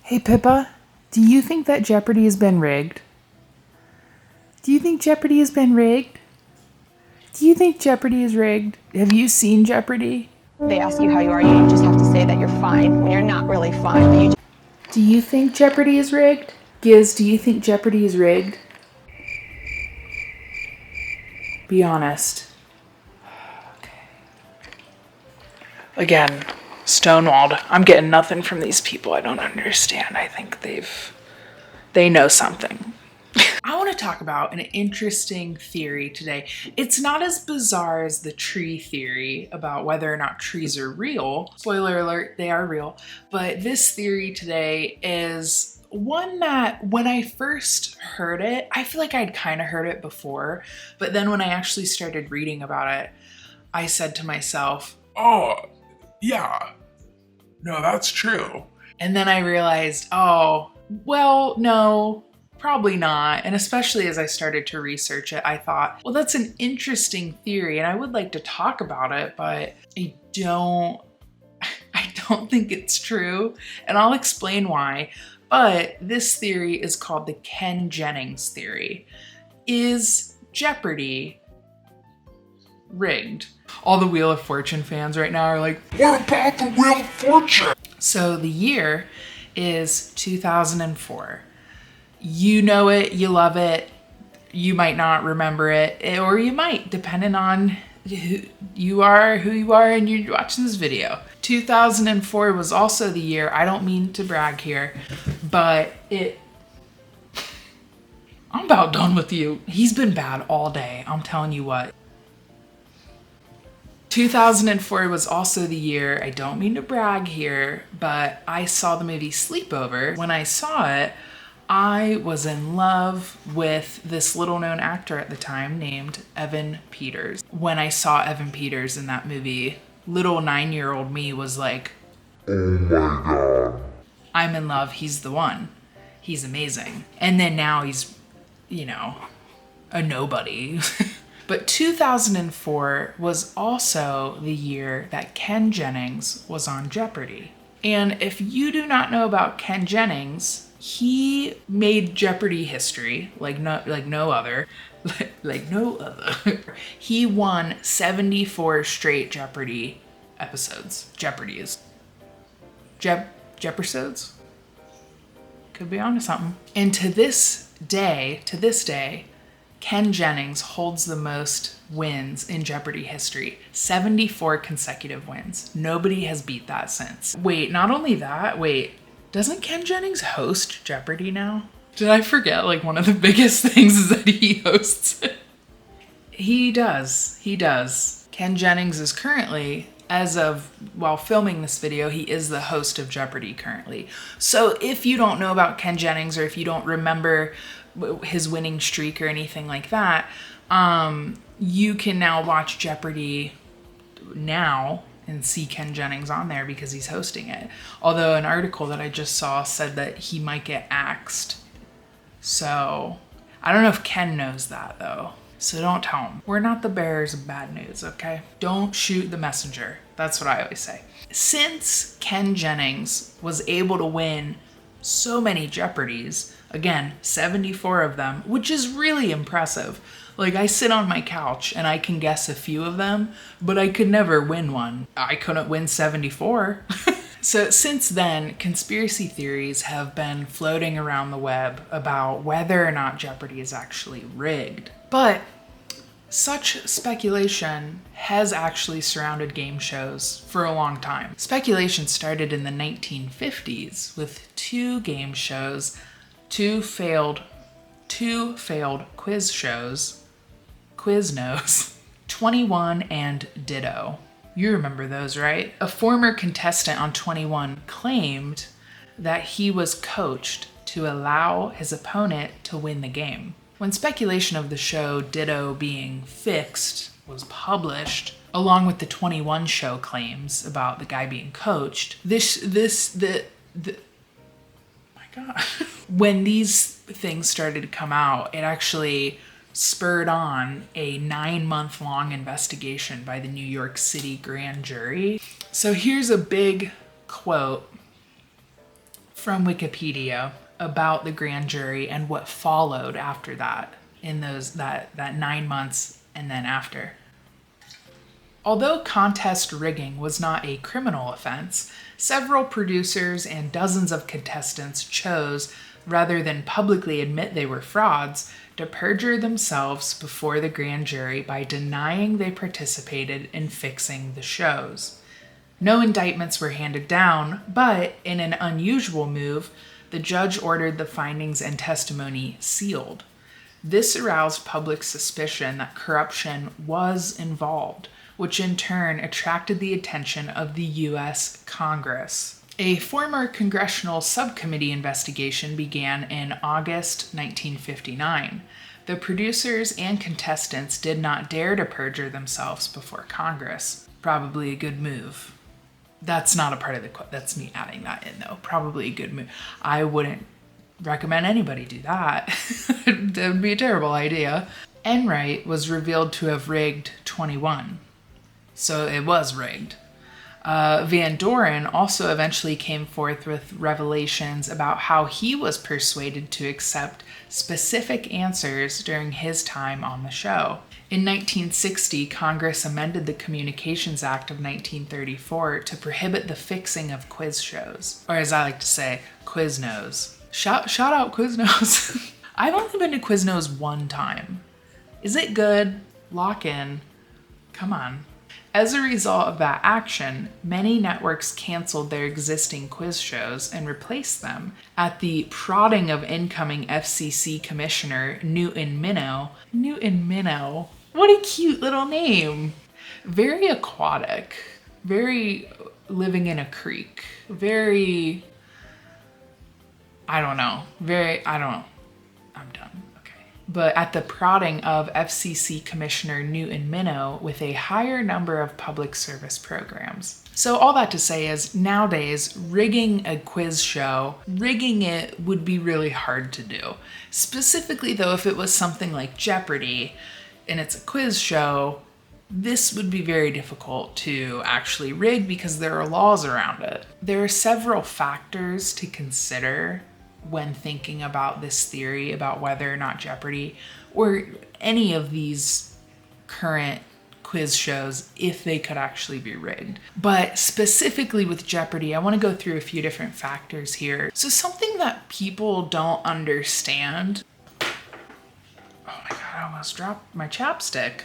Hey Pippa, do you think that Jeopardy has been rigged? Do you think Jeopardy has been rigged? Do you think Jeopardy is rigged? Have you seen Jeopardy? They ask you how you are, you just have to say that you're fine when you're not really fine. Do you think Jeopardy is rigged? Giz, do you think Jeopardy is rigged? Be honest. Okay. Again, stonewalled. I'm getting nothing from these people. I don't understand. I think they know something. I want to talk about an interesting theory today. It's not as bizarre as the tree theory about whether or not trees are real. Spoiler alert, they are real. But this theory today is one that when I first heard it, I feel like I'd kind of heard it before, but then when I actually started reading about it, I said to myself, oh, yeah, no, that's true. And then I realized, oh, well, no, probably not. And especially as I started to research it, I thought, well, that's an interesting theory and I would like to talk about it, but I don't think it's true. And I'll explain why. But this theory is called the Ken Jennings theory. Is Jeopardy rigged? All the Wheel of Fortune fans right now are like, what about the Wheel of Fortune? So the year is 2004. You know it, you love it, you might not remember it, or you might, depending on who you are, and you're watching this video. 2004 was also the year, I don't mean to brag here, but I'm about done with you. He's been bad all day, I'm telling you what. 2004 was also the year, I don't mean to brag here, but I saw the movie Sleepover. When I saw it, I was in love with this little known actor at the time named Evan Peters. When I saw Evan Peters in that movie, little 9-year-old me was like, oh my God. I'm in love, he's the one. He's amazing. And then now he's, a nobody. But 2004 was also the year that Ken Jennings was on Jeopardy. And if you do not know about Ken Jennings, he made Jeopardy history like no other. He won 74 straight Jeopardy episodes. Jeopardies. Jeopardies? Could be onto something. And to this day, Ken Jennings holds the most wins in Jeopardy history. 74 consecutive wins. Nobody has beat that since. Wait, not only that, doesn't Ken Jennings host Jeopardy now? Did I forget one of the biggest things is that he hosts it? He does. Ken Jennings is currently, while filming this video, he is the host of Jeopardy currently. So if you don't know about Ken Jennings, or if you don't remember his winning streak or anything like that, you can now watch Jeopardy now and see Ken Jennings on there because he's hosting it. Although an article that I just saw said that he might get axed. So I don't know if Ken knows that though. So don't tell him. We're not the bearers of bad news, okay? Don't shoot the messenger. That's what I always say. Since Ken Jennings was able to win so many Jeopardies, again, 74 of them, which is really impressive. I sit on my couch and I can guess a few of them, but I could never win one. I couldn't win 74. So since then, conspiracy theories have been floating around the web about whether or not Jeopardy is actually rigged. But such speculation has actually surrounded game shows for a long time. Speculation started in the 1950s with two game shows, two failed quiz shows, Quiznos, 21 and Ditto. You remember those, right? A former contestant on 21 claimed that he was coached to allow his opponent to win the game. When speculation of the show Ditto being fixed was published, along with the 21 show claims about the guy being coached, my God. When these things started to come out, it actually spurred on a 9-month-long investigation by the New York City grand jury. So here's a big quote from Wikipedia about the grand jury and what followed after that in that 9 months and then after. Although contest rigging was not a criminal offense, several producers and dozens of contestants chose, rather than publicly admit they were frauds, to perjure themselves before the grand jury by denying they participated in fixing the shows. No indictments were handed down, but in an unusual move, the judge ordered the findings and testimony sealed. This aroused public suspicion that corruption was involved, which in turn attracted the attention of the U.S. Congress. A former congressional subcommittee investigation began in August 1959. The producers and contestants did not dare to perjure themselves before Congress. Probably a good move. That's not a part of the quote. That's me adding that in, though. Probably a good move. I wouldn't recommend anybody do that. That would be a terrible idea. Enright was revealed to have rigged 21. So it was rigged. Van Doren also eventually came forth with revelations about how he was persuaded to accept specific answers during his time on the show. In 1960, Congress amended the Communications Act of 1934 to prohibit the fixing of quiz shows, or as I like to say, Quiznos. Shout out Quiznos. I've only been to Quiznos one time. Is it good? Lock in. Come on. As a result of that action, many networks canceled their existing quiz shows and replaced them. At the prodding of incoming FCC Commissioner Newton Minow, what a cute little name. Very aquatic, very living in a creek, very, I'm done. But at the prodding of FCC Commissioner Newton Minow with a higher number of public service programs. So all that to say is, nowadays, rigging a quiz show, rigging it would be really hard to do. Specifically though, if it was something like Jeopardy and it's a quiz show, this would be very difficult to actually rig because there are laws around it. There are several factors to consider when thinking about this theory about whether or not Jeopardy or any of these current quiz shows, if they could actually be rigged. But specifically with Jeopardy, I want to go through a few different factors here. So something that people don't understand. Oh my God, I almost dropped my chapstick.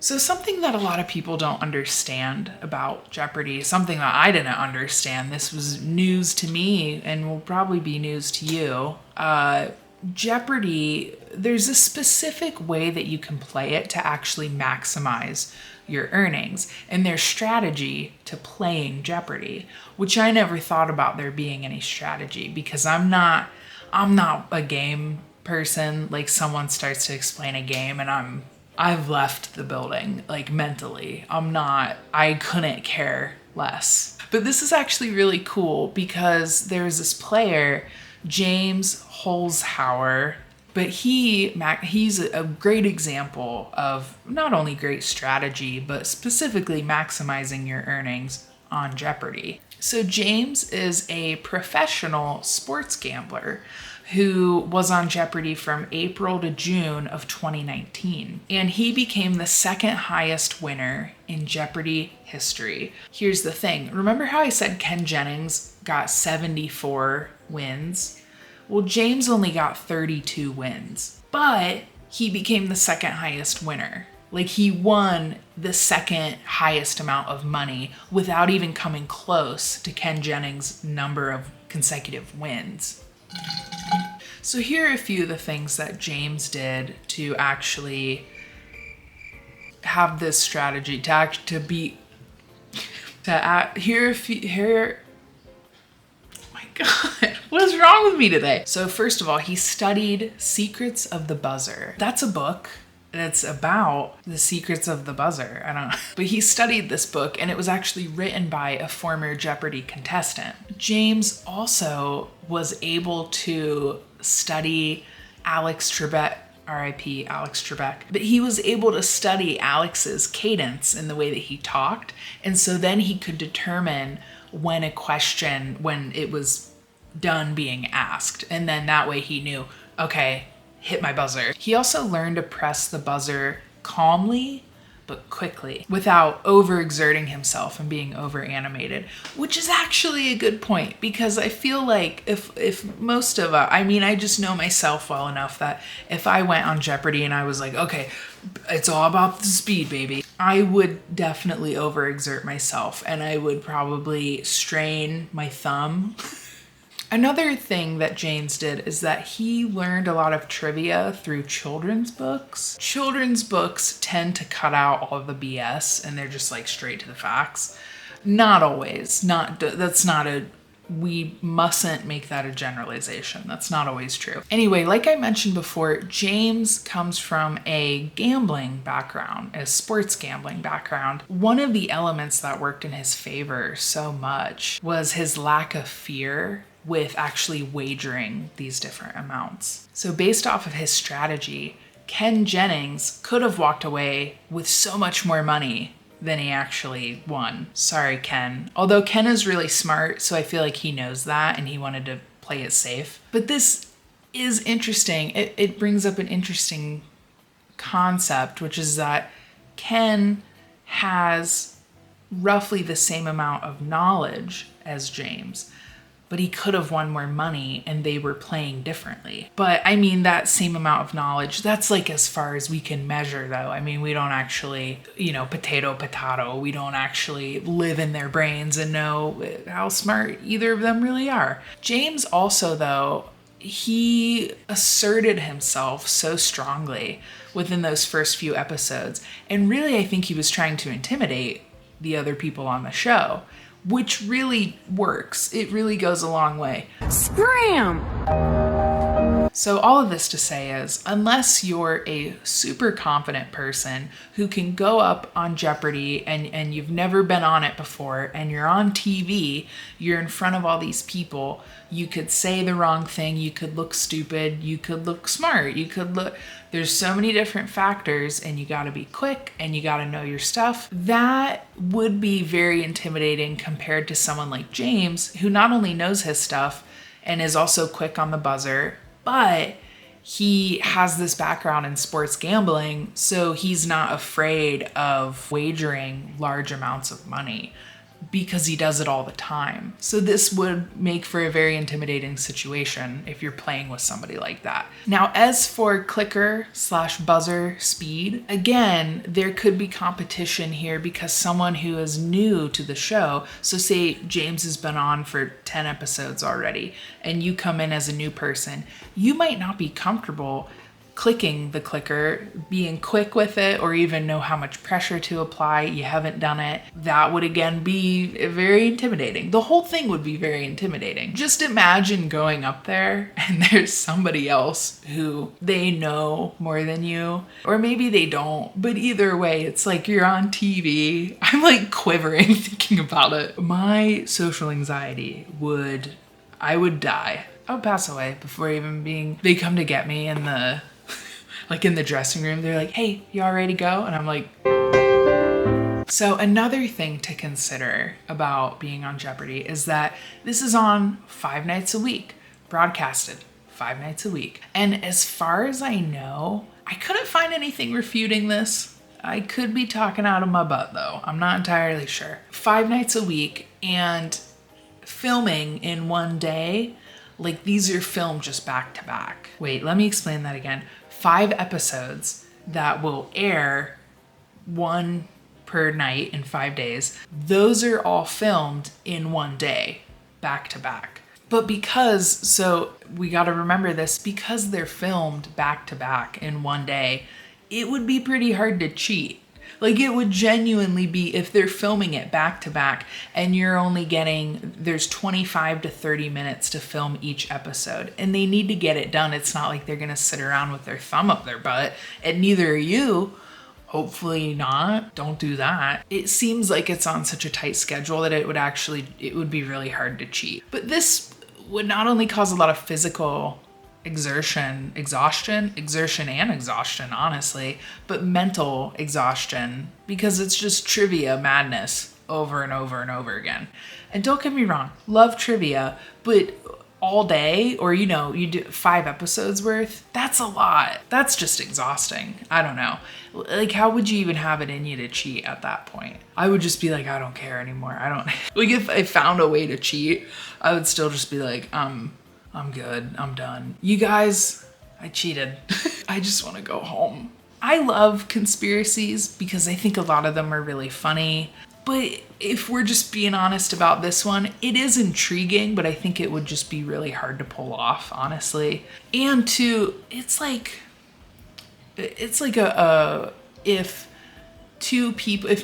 So something that a lot of people don't understand about Jeopardy, something that I didn't understand, this was news to me and will probably be news to you. Jeopardy, there's a specific way that you can play it to actually maximize your earnings, and there's strategy to playing Jeopardy, which I never thought about there being any strategy because I'm not a game person. Like, someone starts to explain a game and I've left the building, like, mentally. I couldn't care less. But this is actually really cool because there's this player, James Holzhauer, but he's a great example of not only great strategy, but specifically maximizing your earnings on Jeopardy. So James is a professional sports gambler who was on Jeopardy from April to June of 2019. And he became the second highest winner in Jeopardy history. Here's the thing. Remember how I said Ken Jennings got 74 wins? Well, James only got 32 wins, but he became the second highest winner. Like, he won the second highest amount of money without even coming close to Ken Jennings' number of consecutive wins. So here are a few of the things that James did to actually have this strategy, oh my God, what is wrong with me today? So first of all, he studied Secrets of the Buzzer. That's a book. It's about the secrets of the buzzer. I don't know. But he studied this book, and it was actually written by a former Jeopardy contestant. James also was able to study Alex R.I.P. Alex Trebek. But he was able to study Alex's cadence in the way that he talked. And so then he could determine when it was done being asked. And then that way he knew, okay, hit my buzzer. He also learned to press the buzzer calmly but quickly without overexerting himself and being over animated, which is actually a good point, because I feel like if most of us, I just know myself well enough that if I went on Jeopardy and I was like, okay, it's all about the speed, baby, I would definitely overexert myself and I would probably strain my thumb. Another thing that James did is that he learned a lot of trivia through children's books. Children's books tend to cut out all of the BS and they're just like straight to the facts. Not always. We mustn't make that a generalization. That's not always true. Anyway, like I mentioned before, James comes from a gambling background, a sports gambling background. One of the elements that worked in his favor so much was his lack of fear with actually wagering these different amounts. So based off of his strategy, Ken Jennings could have walked away with so much more money than he actually won. Sorry, Ken. Although Ken is really smart, so I feel like he knows that and he wanted to play it safe. But this is interesting. It brings up an interesting concept, which is that Ken has roughly the same amount of knowledge as James, but he could have won more money and they were playing differently. But that same amount of knowledge, that's like as far as we can measure though. We don't actually, potato, we don't actually live in their brains and know how smart either of them really are. James also though, he asserted himself so strongly within those first few episodes. And really, I think he was trying to intimidate the other people on the show, which really works. It really goes a long way. Scram! So all of this to say is, unless you're a super confident person who can go up on Jeopardy and you've never been on it before and you're on TV, you're in front of all these people, you could say the wrong thing, you could look stupid, you could look smart, there's so many different factors and you gotta be quick and you gotta know your stuff. That would be very intimidating compared to someone like James, who not only knows his stuff and is also quick on the buzzer, but he has this background in sports gambling, so he's not afraid of wagering large amounts of money because he does it all the time. So this would make for a very intimidating situation if you're playing with somebody like that. Now, as for clicker/buzzer speed, again, there could be competition here because someone who is new to the show, so say James has been on for 10 episodes already, and you come in as a new person, you might not be comfortable clicking the clicker, being quick with it, or even know how much pressure to apply. You haven't done it. That would again be very intimidating. The whole thing would be very intimidating. Just imagine going up there and there's somebody else who they know more than you, or maybe they don't, but either way, it's like you're on TV. I'm like quivering thinking about it. My social anxiety I would die. I would pass away before even they come to get me in the dressing room. They're like, hey, you all ready to go? And I'm like, so another thing to consider about being on Jeopardy is that this is on 5 nights a week, broadcasted 5 nights a week. And as far as I know, I couldn't find anything refuting this. I could be talking out of my butt though. I'm not entirely sure. 5 nights a week and filming in one day, like these are filmed just back to back. Wait, let me explain that again. 5 episodes that will air, 1 per night in 5 days. Those are all filmed in one day, back to back. But so we got to remember this, because they're filmed back to back in one day, it would be pretty hard to cheat. Like it would genuinely be, if they're filming it back to back and you're only there's 25 to 30 minutes to film each episode and they need to get it done. It's not like they're going to sit around with their thumb up their butt, and neither are you. Hopefully not. Don't do that. It seems like it's on such a tight schedule that it would be really hard to cheat. But this would not only cause a lot of physical exertion and exhaustion, honestly, but mental exhaustion because it's just trivia madness over and over and over again. And don't get me wrong, love trivia, but all day, or you do 5 episodes worth, that's a lot. That's just exhausting. I don't know. Like, how would you even have it in you to cheat at that point? I would just be like, I don't care anymore. I don't like, if I found a way to cheat, I would still just be like, I'm good. I'm done. You guys, I cheated. I just want to go home. I love conspiracies because I think a lot of them are really funny. But if we're just being honest about this one, it is intriguing, but I think it would just be really hard to pull off, honestly. And two, it's like if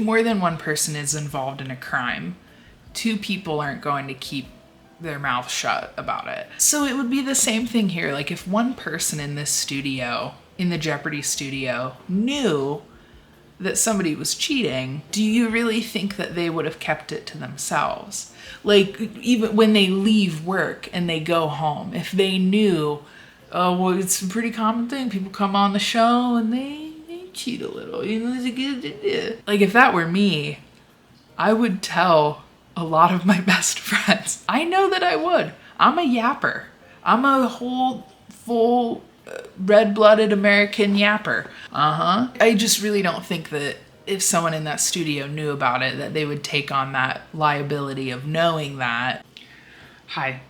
more than one person is involved in a crime, 2 people aren't going to keep their mouth shut about it. So it would be the same thing here. Like, if one person in this studio, in the Jeopardy studio, knew that somebody was cheating, do you really think that they would have kept it to themselves? Like, even when they leave work and they go home, if they knew, oh, well, it's a pretty common thing. People come on the show and they cheat a little. Like, if that were me, I would tell a lot of my best friends. I know that I would. I'm a yapper. I'm a whole, full, red-blooded American yapper. I just really don't think that if someone in that studio knew about it, that they would take on that liability of knowing that. Hi,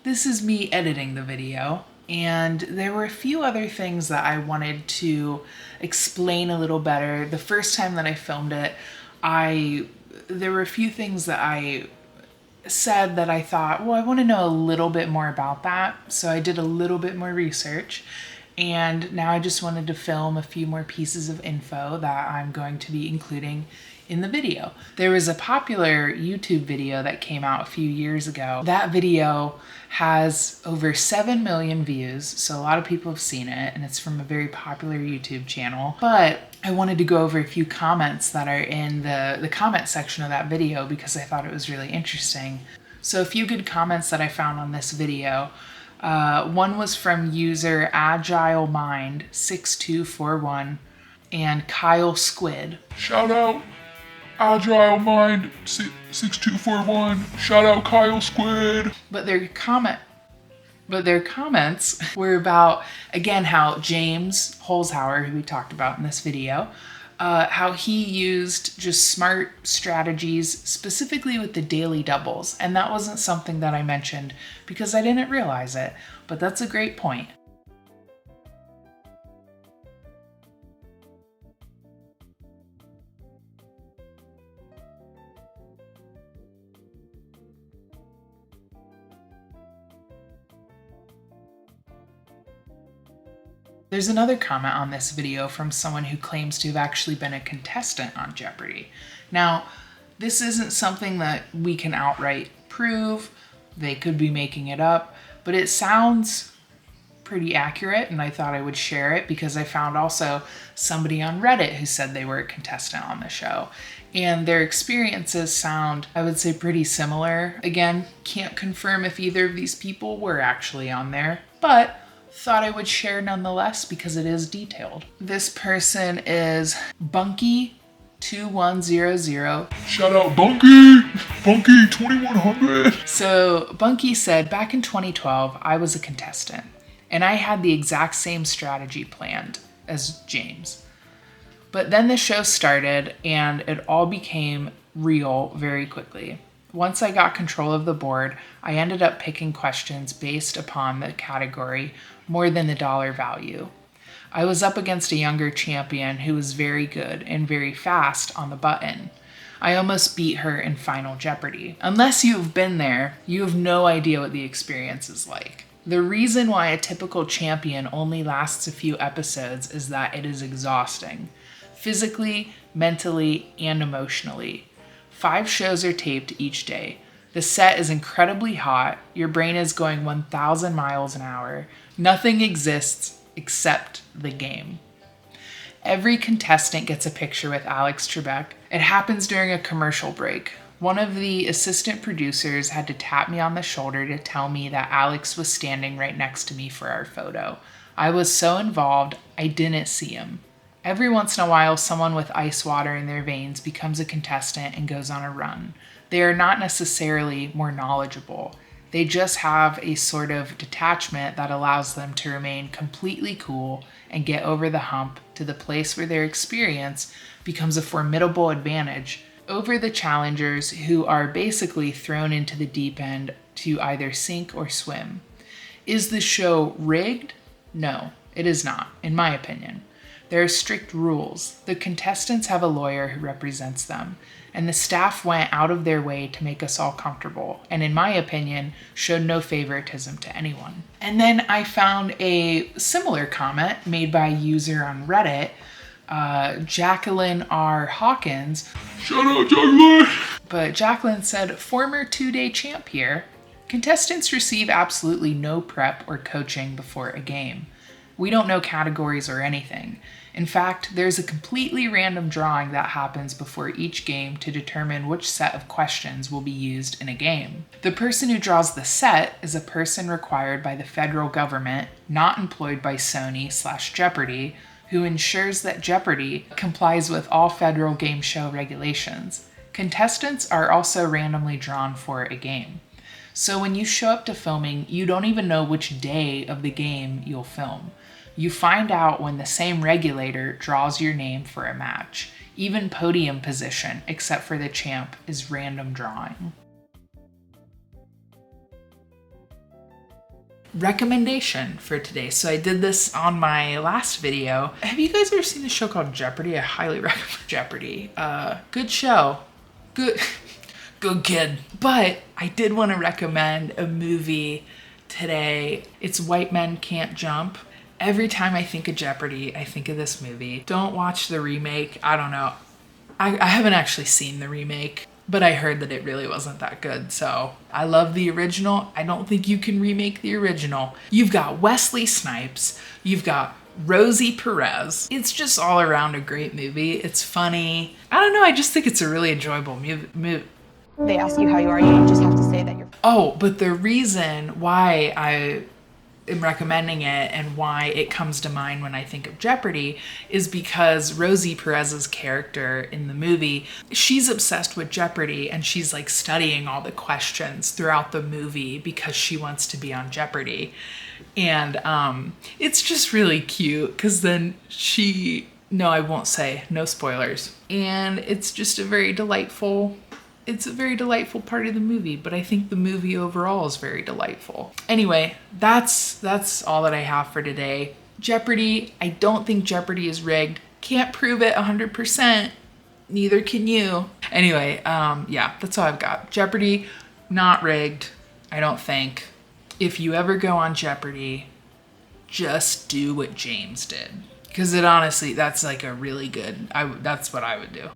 this is me editing the video, and there were a few other things that I wanted to explain a little better. The first time that I filmed it, there were a few things that I said that I thought, well, I want to know a little bit more about that. So I did a little bit more research, and now I just wanted to film a few more pieces of info that I'm going to be including in the video. There was a popular YouTube video that came out a few years ago. That video has over 7 million views, so a lot of people have seen it, and it's from a very popular YouTube channel. But I wanted to go over a few comments that are in the comment section of that video because I thought it was really interesting. So a few good comments that I found on this video. One was from user AgileMind6241 and Kyle Squid. Shout out Agile Mind 6241. Shout out Kyle Squid. But their comments were about, again, how James Holzhauer, who we talked about in this video, how he used just smart strategies specifically with the daily doubles. And that wasn't something that I mentioned because I didn't realize it, but that's a great point. There's another comment on this video from someone who claims to have actually been a contestant on Jeopardy. Now, this isn't something that we can outright prove. They could be making it up, but it sounds pretty accurate, and I thought I would share it because I found also somebody on Reddit who said they were a contestant on the show. And their experiences sound, I would say, pretty similar. Again, can't confirm if either of these people were actually on there, but thought I would share nonetheless because it is detailed. This person is Bunky2100. Shout out Bunky! Bunky 2100. So Bunky said, back in 2012, I was a contestant and I had the exact same strategy planned as James. But then the show started and it all became real very quickly. Once I got control of the board, I ended up picking questions based upon the category more than the dollar value. I was up against a younger champion who was very good and very fast on the button. I almost beat her in Final Jeopardy. Unless you've been there, you have no idea what the experience is like. The reason why a typical champion only lasts a few episodes is that it is exhausting, physically, mentally, and emotionally. 5 shows are taped each day. The set is incredibly hot. Your brain is going 1,000 miles an hour. Nothing exists except the game. Every contestant gets a picture with Alex Trebek. It happens during a commercial break. One of the assistant producers had to tap me on the shoulder to tell me that Alex was standing right next to me for our photo. I was so involved, I didn't see him. Every once in a while, someone with ice water in their veins becomes a contestant and goes on a run. They are not necessarily more knowledgeable. They just have a sort of detachment that allows them to remain completely cool and get over the hump to the place where their experience becomes a formidable advantage over the challengers who are basically thrown into the deep end to either sink or swim. Is the show rigged? No, it is not, in my opinion. There are strict rules. The contestants have a lawyer who represents them, and the staff went out of their way to make us all comfortable, and in my opinion, showed no favoritism to anyone. And then I found a similar comment made by a user on Reddit, Jacqueline R. Hawkins. Shout out, Jacqueline! But Jacqueline said, former 2-day champ here. Contestants receive absolutely no prep or coaching before a game. We don't know categories or anything. In fact, there's a completely random drawing that happens before each game to determine which set of questions will be used in a game. The person who draws the set is a person required by the federal government, not employed by Sony/Jeopardy, who ensures that Jeopardy complies with all federal game show regulations. Contestants are also randomly drawn for a game. So when you show up to filming, you don't even know which day of the game you'll film. You find out when the same regulator draws your name for a match. Even podium position, except for the champ, is random drawing. Recommendation for today. So I did this on my last video. Have you guys ever seen the show called Jeopardy? I highly recommend Jeopardy. Good show. Good kid. But I did want to recommend a movie today. It's White Men Can't Jump. Every time I think of Jeopardy, I think of this movie. Don't watch the remake. I don't know. I haven't actually seen the remake, but I heard that it really wasn't that good. So I love the original. I don't think you can remake the original. You've got Wesley Snipes. You've got Rosie Perez. It's just all around a great movie. It's funny. I don't know. I just think it's a really enjoyable movie. They ask you how you are, you just have to say that you're fine. Oh, but the reason why I am recommending it and why it comes to mind when I think of Jeopardy is because Rosie Perez's character in the movie, she's obsessed with Jeopardy and she's like studying all the questions throughout the movie because she wants to be on Jeopardy. And it's just really cute because then no, I won't say, no spoilers. And it's just a very delightful part of the movie, but I think the movie overall is very delightful. Anyway, that's all that I have for today. Jeopardy, I don't think Jeopardy is rigged. Can't prove it 100%. Neither can you. Anyway, yeah, that's all I've got. Jeopardy, not rigged, I don't think. If you ever go on Jeopardy, just do what James did. Because it honestly, that's like a really good, that's what I would do.